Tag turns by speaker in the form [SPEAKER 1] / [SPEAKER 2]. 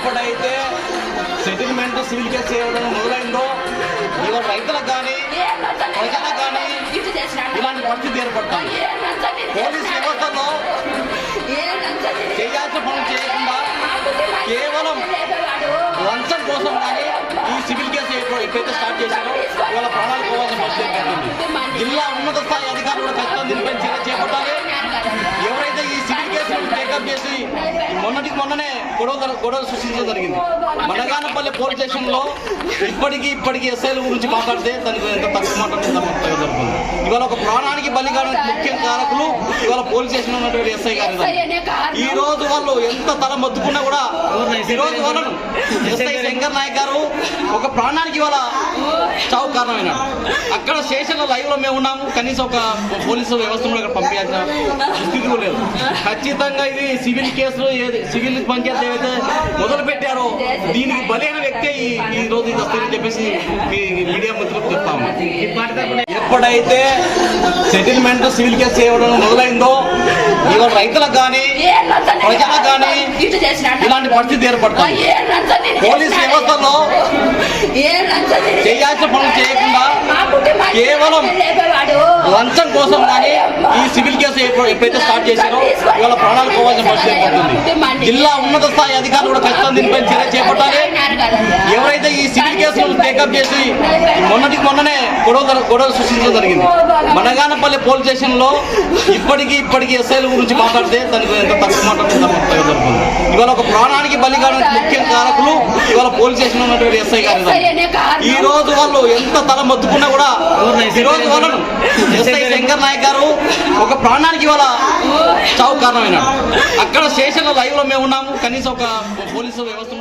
[SPEAKER 1] ఎప్పుడైతే settlement civil case చేయడం మొదలైందో ఇవాళ రైతులకు కానీ ప్రజలకు కానీ ఇలాంటి పరిస్థితి ఏర్పడుతుంది. పోలీస్ వ్యవస్థలో చేయాల్సిన పనులు చేయకుండా కేవలం లంచం కోసం కానీ ఈ సివిల్ కేసు ఎప్పుడైతే స్టార్ట్ చేశారో ఇవాళ ప్రాణాలు పోవాల్సిన పరిస్థితి ఏర్పడుతుంది. జిల్లా ఉన్నత స్థాయి అధికారులు కూడా ఖచ్చితంగా దీనిపై చర్య చేపట్టాలి. ఎవరైతే ఈ సివిల్ కేసులను టేకప్ చేసి మొన్ననే గొడవ సృష్టించడం జరిగింది. మనగానపల్లి పోలీస్ స్టేషన్ లో ఇప్పటికీ ఎస్ఐల గురించి మాట్లాడితే దానికి ఎంత తక్కువ మాట్లాడితే జరుగుతుంది. ఇవాళ ఒక ప్రాణానికి బలి కావడానికి ముఖ్య కారకులు ఇవాళ పోలీస్ స్టేషన్ లో ఉన్నటువంటి ఎస్ఐ గారు. ఈ రోజు వాళ్ళు ఎంత తల మొత్తుకున్నా కూడా ఈ రోజు వాళ్ళను ఎస్ఐ శంకర్ నాయక్ గారు ఒక ప్రాణానికి ఇవాళ చావు కారణమైనాడు. అక్కడ స్టేషన్ లో లైవ్ లో మేము ఉన్నాము. కనీసం ఒక పోలీసు వ్యవస్థ కూడా పంపించాల్సిన స్థితి లేదు. ఖచ్చితంగా ఇది సివిల్ కేసులు సివిల్ పంచాయతీ ఏవైతే మొదలు పెట్టారో దీనికి బలైన వ్యక్తే ఈ రోజు ఇది వస్తుందని చెప్పేసి మీడియా మిత్రులకు చెప్తాము. ఎప్పుడైతే సెటిల్మెంట్ సివిల్ కేసు చేయడం మొదలైందో ఇవాళ రైతులకు కానీ ప్రజలకు కానీ ఇలాంటి పరిస్థితి ఏర్పడుతుంది. పోలీస్ వ్యవస్థలో చేయాల్సిన పనులు చేయకుండా కేవలం లంచం కోసం కానీ ఈ సివిల్ కేసు ఎప్పుడైతే స్టార్ట్ చేశారో ఇవాళ ప్రాణాలు పోవాల్సిన పరిస్థితి ఏర్పడుతుంది. జిల్లా ఉన్నత స్థాయి అధికారులు కూడా ఖచ్చితంగా దీనిపై చర్య చేపట్టాలి. ఎవరైతే ఈ సివిల్ కేసులను టేకప్ చేసి మొన్ననే గొడవ సృష్టించడం జరిగింది. మనగానపల్లి పోలీస్ స్టేషన్ లో ఇప్పటికీ ఎస్ఐల గురించి మాట్లాడితే దానికి ఎంత తక్కువ మాట్లాడితే జరుగుతుంది. ఇవాళ ఒక ప్రాణానికి బలి కావడానికి ముఖ్య కారకులు ఇవాళ పోలీస్ స్టేషన్ లో ఉన్నటువంటి ఎస్ఐ గారు. ఈ రోజు వాళ్ళు ఎంత తల మొత్తుకున్నా కూడా ఈ రోజు వాళ్ళను ఎస్ఐ శంకర్ నాయక్ గారు ఒక ప్రాణానికి ఇవాళ చావు కారణమైనాడు. అక్కడ స్టేషన్ లో లైవ్ లో మేము ఉన్నాము. కనీసం ఒక పోలీసు వ్యవస్థ